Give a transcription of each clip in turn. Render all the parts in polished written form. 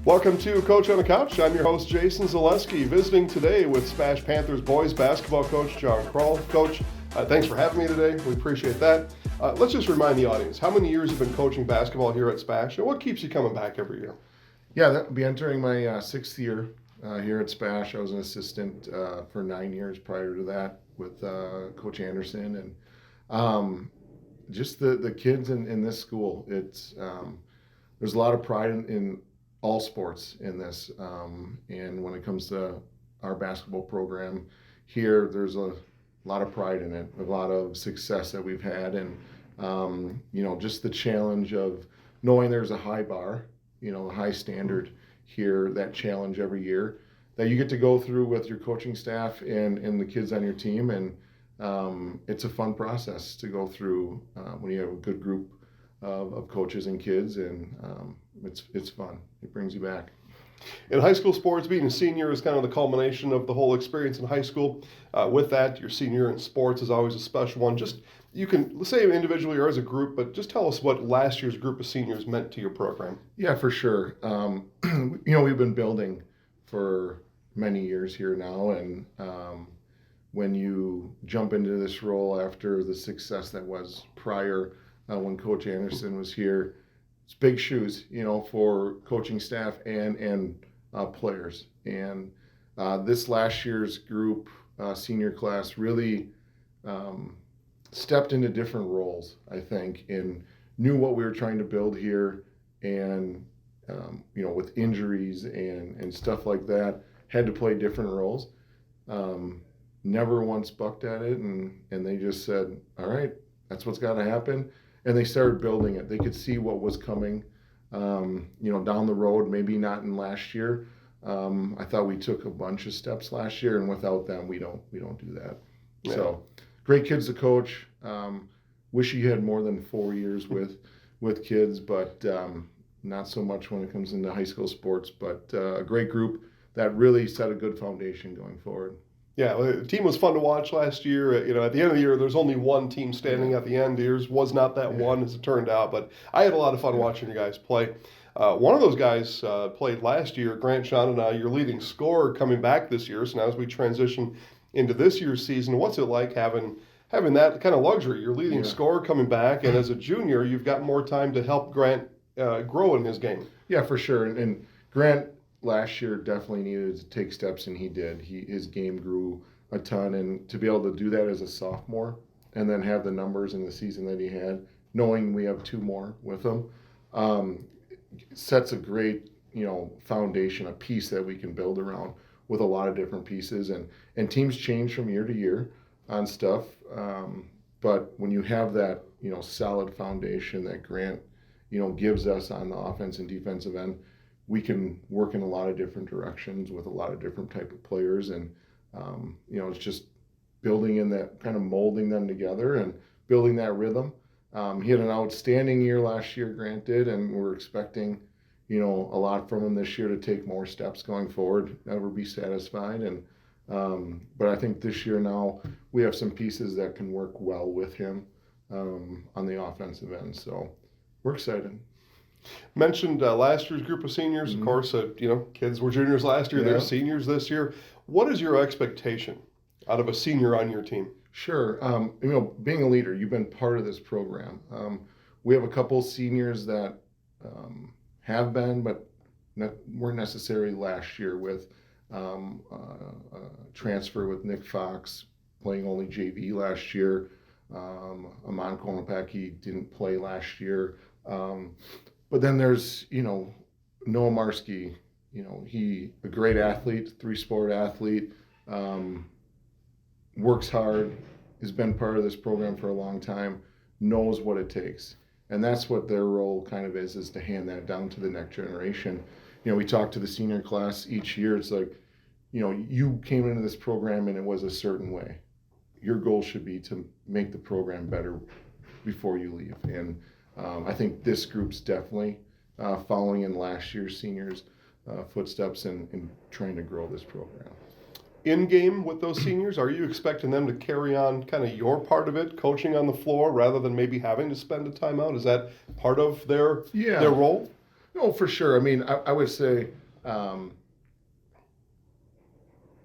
Welcome to Coach on the Couch. I'm your host, Jason Zaleski, visiting today with SPASH Panthers boys basketball coach, Jon Krull. Coach, thanks for having me today. We appreciate that. Let's just remind the audience, how many years have you been coaching basketball here at SPASH, and what keeps you coming back every year? Yeah, that'll be entering my sixth year here at SPASH. I was an assistant for 9 years prior to that with Coach Anderson. And just the kids in this school, it's there's a lot of pride in all sports in this. And when it comes to our basketball program here, there's a lot of pride in it, a lot of success that we've had. And, just the challenge of knowing there's a high bar, a high standard here, that challenge every year that you get to go through with your coaching staff and the kids on your team. And it's a fun process to go through when you have a good group of coaches and kids, and it's fun. It brings you back. In high school sports, being a senior is kind of the culmination of the whole experience in high school. With that, your senior in sports is always a special one. Just, you can, let's say individually or as a group, but just tell us what last year's group of seniors meant to your program. Yeah, for sure. We've been building for many years here now, and when you jump into this role after the success that was prior, when Coach Anderson was here, it's big shoes, for coaching staff and players. And this last year's group, senior class, really stepped into different roles, I think, and knew what we were trying to build here. And, with injuries and stuff like that, had to play different roles. Never once bucked at it, and they just said, all right, that's what's got to happen. And they started building it. They could see what was coming, down the road, maybe not in last year. I thought we took a bunch of steps last year, and without them, we don't do that. Yeah. So great kids to coach. Wish you had more than 4 years with kids, but not so much when it comes into high school sports. But a great group that really set a good foundation going forward. Yeah, the team was fun to watch last year. At the end of the year, there's only one team standing at the end. Yours was not that one, as it turned out, but I had a lot of fun watching you guys play. One of those guys played last year, Grant Shonana, your leading scorer, coming back this year. So now as we transition into this year's season, what's it like having that kind of luxury? Your leading scorer coming back, and as a junior, you've got more time to help Grant grow in his game. Yeah, for sure. And Grant last year definitely needed to take steps, and he did. His game grew a ton, and to be able to do that as a sophomore and then have the numbers in the season that he had, knowing we have 2 more with him, sets a great foundation, a piece that we can build around with a lot of different pieces. And teams change from year to year on stuff, but when you have that solid foundation that Grant gives us on the offense and defensive end, we can work in a lot of different directions with a lot of different type of players. And, it's just building in that, kind of molding them together and building that rhythm. He had an outstanding year last year, Grant did, and we're expecting, a lot from him this year to take more steps going forward, never be satisfied. And, but I think this year now we have some pieces that can work well with him on the offensive end. So we're excited. Mentioned last year's group of seniors. Of course, kids were juniors last year. They're seniors this year. What is your expectation out of a senior on your team? Sure. Being a leader, you've been part of this program. We have a couple seniors that have been, but weren't necessarily last year, with a transfer with Nick Fox playing only JV last year. Amon Konopaki didn't play last year. But then there's, Noah Marski, he a great athlete, 3-sport athlete, works hard, has been part of this program for a long time, knows what it takes. And that's what their role kind of is to hand that down to the next generation. We talk to the senior class each year. It's like, you came into this program and it was a certain way. Your goal should be to make the program better before you leave. And I think this group's definitely following in last year's seniors' footsteps and trying to grow this program. In game with those seniors, are you expecting them to carry on kind of your part of it, coaching on the floor, rather than maybe having to spend a timeout? Is that part of their role? No, for sure. I mean, I would say um,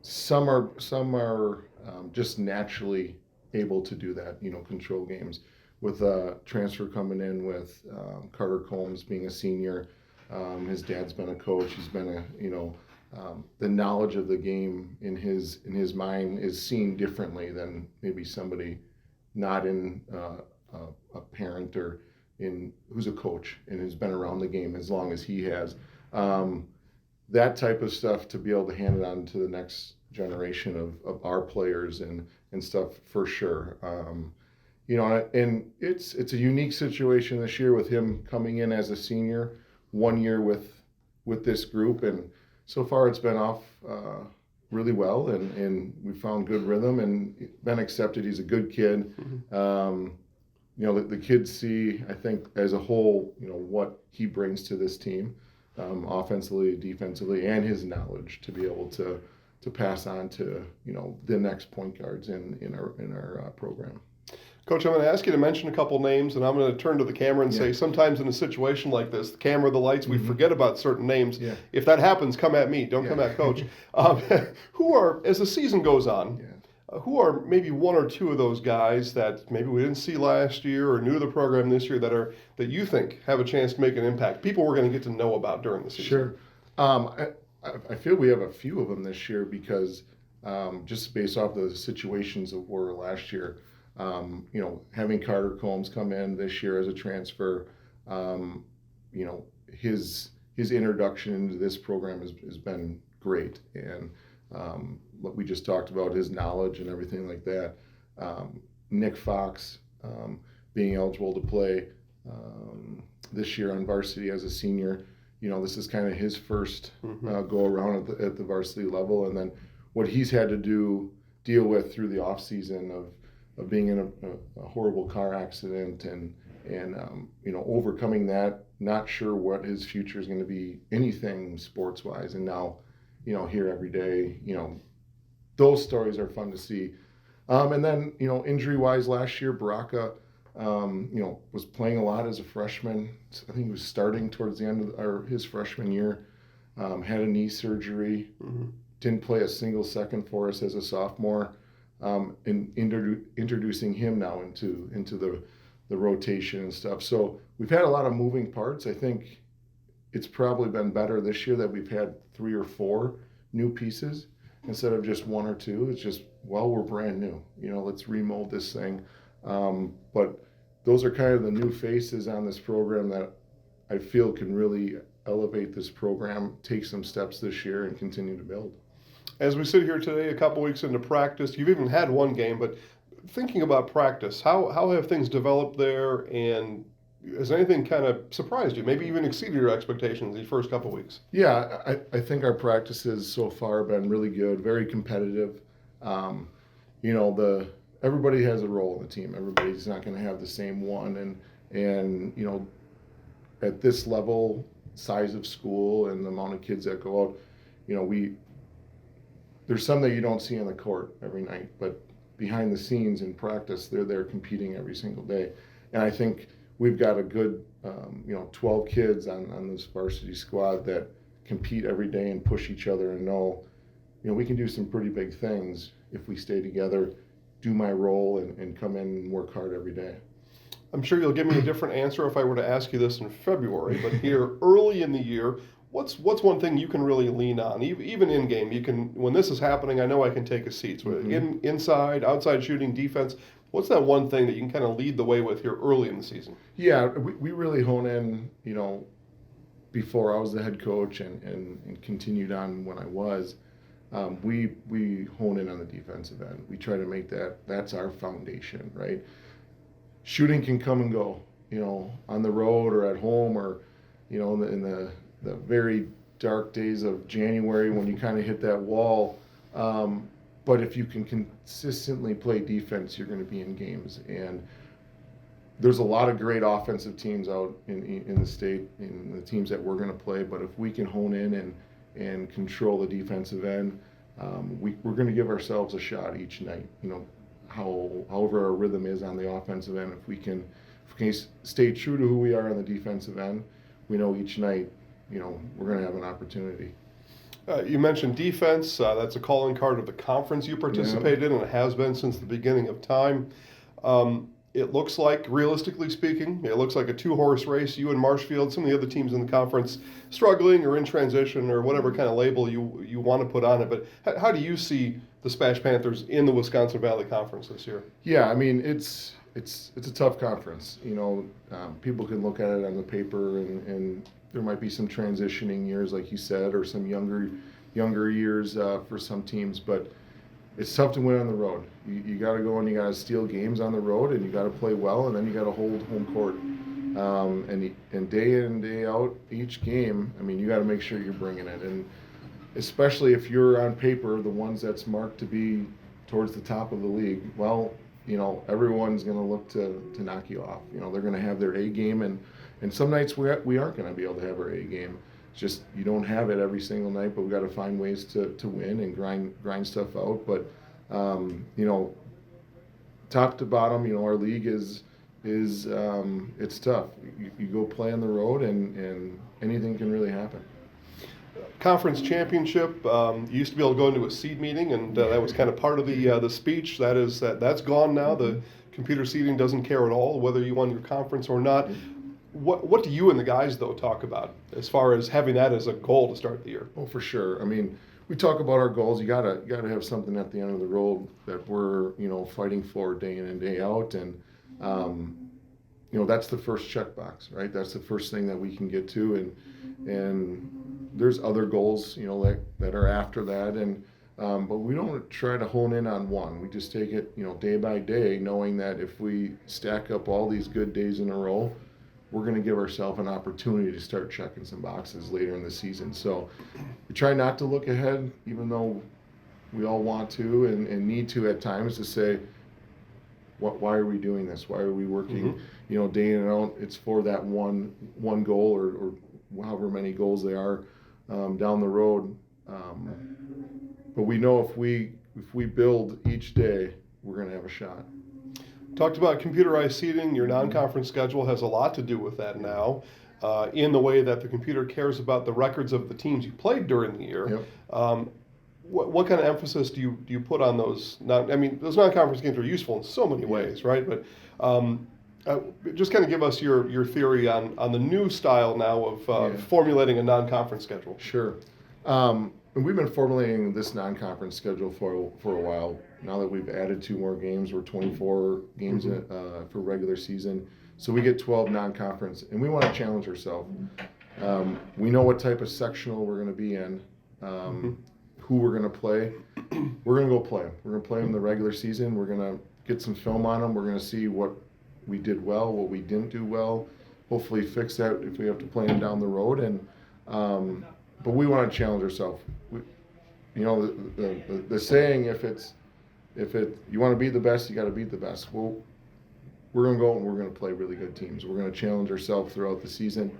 some are just naturally able to do that. Control games. With a transfer coming in with Carter Combs being a senior, his dad's been a coach. He's been the knowledge of the game in his mind is seen differently than maybe somebody not in a parent or in who's a coach and has been around the game as long as he has. Um, that type of stuff to be able to hand it on to the next generation of our players and stuff for sure. And it's a unique situation this year with him coming in as a senior, 1 year with this group, and so far it's been off really well, and we found good rhythm and been accepted. He's a good kid. The kids see, I think, as a whole, what he brings to this team, offensively, defensively, and his knowledge to be able to pass on to the next point guards in our program. Coach, I'm going to ask you to mention a couple names, and I'm going to turn to the camera and say, sometimes in a situation like this, the camera, the lights, we forget about certain names. Yeah. If that happens, come at me. Don't come at Coach. Who are, as the season goes on, who are maybe one or two of those guys that maybe we didn't see last year or new to the program this year that you think have a chance to make an impact? People we're going to get to know about during the season. Sure. I feel we have a few of them this year because just based off the situations that were last year. Having Carter Combs come in this year as a transfer, his introduction into this program has been great, and what we just talked about, his knowledge and everything like that. Nick Fox being eligible to play this year on varsity as a senior. This is kind of his first go around at the varsity level, and then what he's had to deal with through the off season of being in a horrible car accident and overcoming that, not sure what his future is going to be, anything sports wise, and now here every day, those stories are fun to see. And then injury wise, last year Baraka was playing a lot as a freshman. I think he was starting towards the end of his freshman year. Had a knee surgery, didn't play a single second for us as a sophomore. And introducing him now into the rotation and stuff. So we've had a lot of moving parts. I think it's probably been better this year that we've had 3 or 4 new pieces instead of just 1 or 2. It's just, we're brand new. Let's remold this thing. But those are kind of the new faces on this program that I feel can really elevate this program, take some steps this year, and continue to build. As we sit here today, a couple weeks into practice, you've even had one game, but thinking about practice, how have things developed there, and has anything kind of surprised you, maybe even exceeded your expectations these first couple weeks? Yeah, I think our practices so far have been really good, very competitive. Everybody has a role in the team. Everybody's not going to have the same one, and at this level, size of school and the amount of kids that go out, there's some that you don't see on the court every night, but behind the scenes in practice, they're there competing every single day. And I think we've got a good, 12 kids on this varsity squad that compete every day and push each other and know, we can do some pretty big things if we stay together, do my role, and come in and work hard every day. I'm sure you'll give me a different answer if I were to ask you this in February, but here early in the year, what's one thing you can really lean on, even in game? You can, when this is happening, I know I can take a seat. So inside, outside shooting, defense. What's that one thing that you can kind of lead the way with here early in the season? Yeah, we really hone in, before I was the head coach and continued on when I was. We hone in on the defensive end. We try to make that's our foundation, right? Shooting can come and go, on the road or at home or, in the very dark days of January when you kind of hit that wall. But if you can consistently play defense, you're going to be in games. And there's a lot of great offensive teams out in the state, in the teams that we're going to play. But if we can hone in and control the defensive end, we're going to give ourselves a shot each night. However our rhythm is on the offensive end, if we can stay true to who we are on the defensive end, we know each night we're going to have an opportunity. You mentioned defense. That's a calling card of the conference you participate in, and it has been since the beginning of time. It looks like, realistically speaking, it looks like a two-horse race. You and Marshfield, some of the other teams in the conference, struggling or in transition or whatever kind of label you want to put on it. But how do you see the SPASH Panthers in the Wisconsin Valley Conference this year? Yeah, I mean, it's a tough conference. People can look at it on the paper, and there might be some transitioning years, like you said, or some younger years for some teams. But it's tough to win on the road. You got to go and you got to steal games on the road, and you got to play well, and then you got to hold home court. And day in and day out, each game, I mean, you got to make sure you're bringing it. And especially if you're on paper the ones that's marked to be towards the top of the league, well, everyone's going to look to knock you off. They're going to have their A game, and some nights we aren't going to be able to have our A game. It's just you don't have it every single night, but we got to find ways to win and grind stuff out. But top to bottom, our league is it's tough. You go play on the road, and anything can really happen. Conference championship. You used to be able to go into a seed meeting, and that was kind of part of the speech. That's gone now. The computer seeding doesn't care at all whether you won your conference or not. What do you and the guys though talk about as far as having that as a goal to start the year? Oh, for sure. I mean, we talk about our goals. You gotta have something at the end of the road that we're fighting for day in and day out, and that's the first checkbox, right? That's the first thing that we can get to, and there's other goals that are after that, and but we don't try to hone in on one. We just take it day by day, knowing that if we stack up all these good days in a row, we're going to give ourselves an opportunity to start checking some boxes later in the season. So we try not to look ahead, even though we all want to and need to at times, to say, why are we doing this? Why are we working, day in and out? It's for that one goal or however many goals they are down the road. But we know if we build each day, we're going to have a shot. Talked about computerized seating. Your non-conference schedule has a lot to do with that now, in the way that the computer cares about the records of the teams you played during the year. Yep. What kind of emphasis do you put on those? Those non-conference games are useful in so many ways, right? But just kind of give us your theory on the new style now of formulating a non-conference schedule. Sure. And we've been formulating this non-conference schedule for a while. Now that we've added 2 more games, we're 24 games for regular season. So we get 12 non-conference, and we want to challenge ourselves. We know what type of sectional we're going to be in, who we're going to play. We're going to go play them. We're going to play them the regular season. We're going to get some film on them. We're going to see what we did well, what we didn't do well. Hopefully fix that if we have to play them down the road. And but we want to challenge ourselves. The saying, if you want to be the best, you got to beat the best. Well, we're going to go and we're going to play really good teams. We're going to challenge ourselves throughout the season.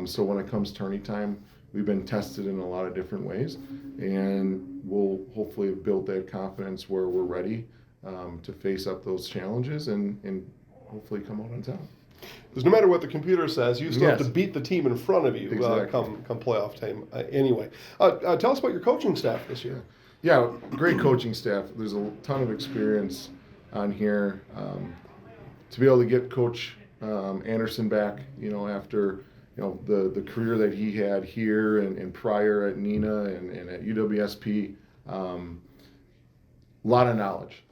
So when it comes tourney time, we've been tested in a lot of different ways, and we'll hopefully build that confidence where we're ready to face up those challenges and hopefully come out on top. Because no matter what the computer says, you still have to beat the team in front of you come playoff time. Anyway, tell us about your coaching staff this year. Yeah, great coaching staff. There's a ton of experience on here. To be able to get Coach Anderson back, after the career that he had here and prior at Nina and at UWSP, a lot of knowledge.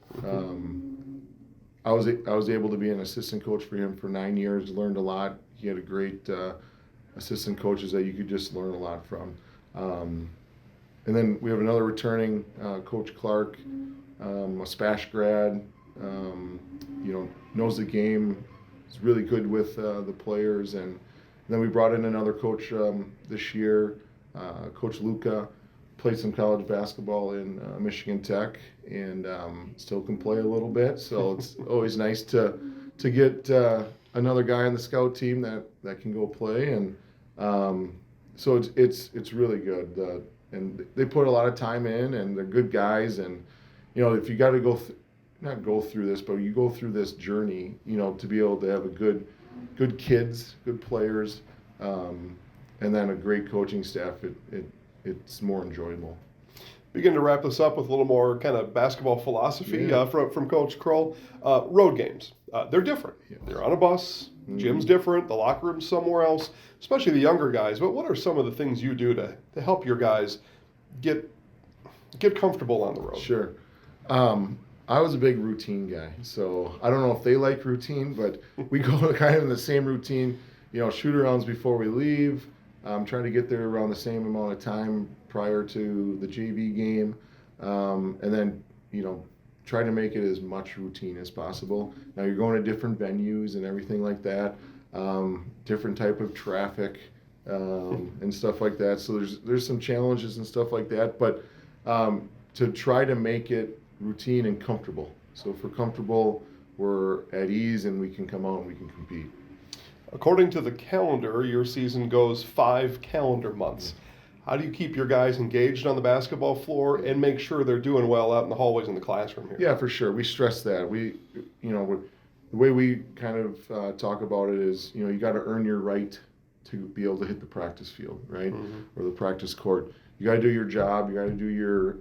I was able to be an assistant coach for him for 9 years, learned a lot. He had a great assistant coaches that you could just learn a lot from. And then we have another returning Coach Clark, a SPASH grad, knows the game, is really good with the players. And then we brought in another coach this year, Coach Luca, played some college basketball in Michigan Tech, and still can play a little bit. So it's always nice to get another guy on the scout team that can go play, and so it's really good. And they put a lot of time in, and they're good guys. And if you got to not go through this, but you go through this journey, to be able to have a good kids, good players, and then a great coaching staff, it's more enjoyable. Begin to wrap this up with a little more kind of basketball philosophy from Coach Krull. Road games, they're different. Yes. They're on a bus. Gym's different. The locker room's somewhere else, especially the younger guys. But what are some of the things you do to help your guys get comfortable on the road? Sure. I was a big routine guy, so I don't know if they like routine, but we go kind of in the same routine. Shoot-arounds before we leave. Trying to get there around the same amount of time prior to the JV game, and then try to make it as much routine as possible. Now you're going to different venues and everything like that, different type of traffic and stuff like that. So there's some challenges and stuff like that, but to try to make it routine and comfortable. So if we're comfortable, we're at ease and we can come out and we can compete. According to the calendar, your season goes 5 calendar months. How do you keep your guys engaged on the basketball floor and make sure they're doing well out in the hallways in the classroom here? Yeah, for sure. We stress that. The way we kind of talk about it is, you got to earn your right to be able to hit the practice field, right? Or the practice court. You got to do your job. You got to do your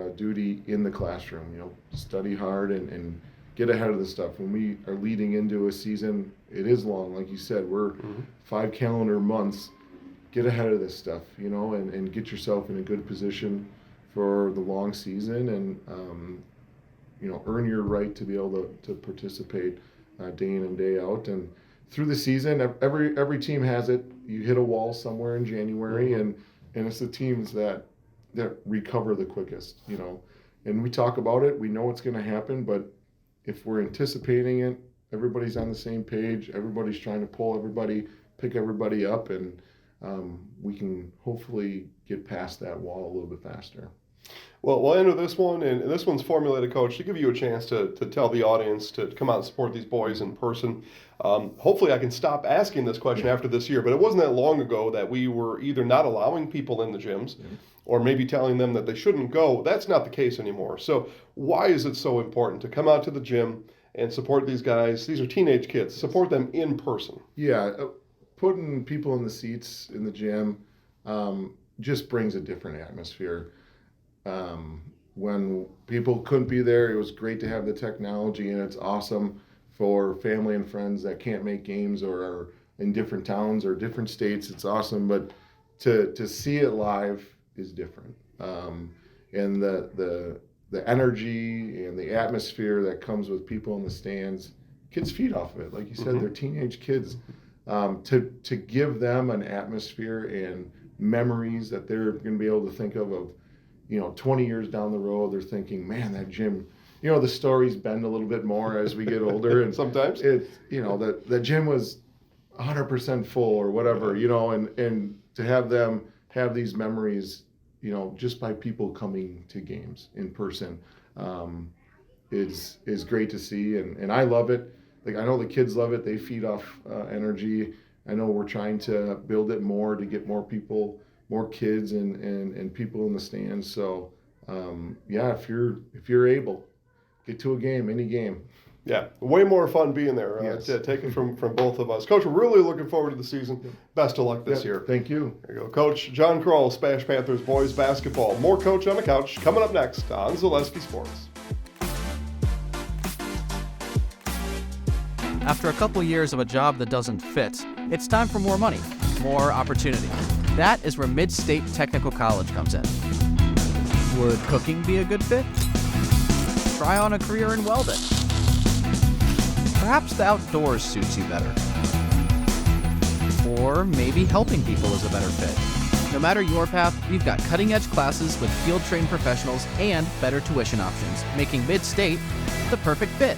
duty in the classroom. Study hard and get ahead of the stuff. When we are leading into a season, it is long, like you said. We're 5 calendar months. Get ahead of this stuff, and get yourself in a good position for the long season, and earn your right to be able to participate day in and day out. And through the season, every team has it. You hit a wall somewhere in January, and it's the teams that recover the quickest, And we talk about it. We know it's going to happen, but if we're anticipating it, everybody's on the same page. Everybody's trying to pick everybody up, and we can hopefully get past that wall a little bit faster. Well, we'll end with this one, and this one's formulated, Coach, to give you a chance to tell the audience to come out and support these boys in person. Hopefully I can stop asking this question after this year, but it wasn't that long ago that we were either not allowing people in the gyms or maybe telling them that they shouldn't go. That's not the case anymore. So why is it so important to come out to the gym and support these guys? These are teenage kids. Support them in person. Yeah, putting people in the seats in the gym just brings a different atmosphere. When people couldn't be there, it was great to have the technology, and it's awesome for family and friends that can't make games or are in different towns or different states. It's awesome, but to see it live is different. And the energy and the atmosphere that comes with people in the stands, kids feed off of it. Like you said, they're teenage kids. To give them an atmosphere and memories that they're going to be able to think of 20 years down the road, they're thinking, man, that gym, the stories bend a little bit more as we get older. And sometimes it's, the gym was 100% full or whatever, and to have them have these memories, just by people coming to games in person, is great to see. And I love it. Like, I know the kids love it. They feed off energy. I know we're trying to build it more to get more people, more kids and people in the stands. So if you're able, get to a game, any game. Yeah, way more fun being there. Yes. Taken from both of us. Coach, we're really looking forward to the season. Best of luck this year. Thank you. There you go. Coach Jon Krull, SPASH Panthers boys basketball. More Coach on the Couch coming up next on Zaleski Sports. After a couple years of a job that doesn't fit, it's time for more money, more opportunity. That is where Mid-State Technical College comes in. Would cooking be a good fit? Try on a career in welding. Perhaps the outdoors suits you better. Or maybe helping people is a better fit. No matter your path, we've got cutting-edge classes with field-trained professionals and better tuition options, making Mid-State the perfect fit.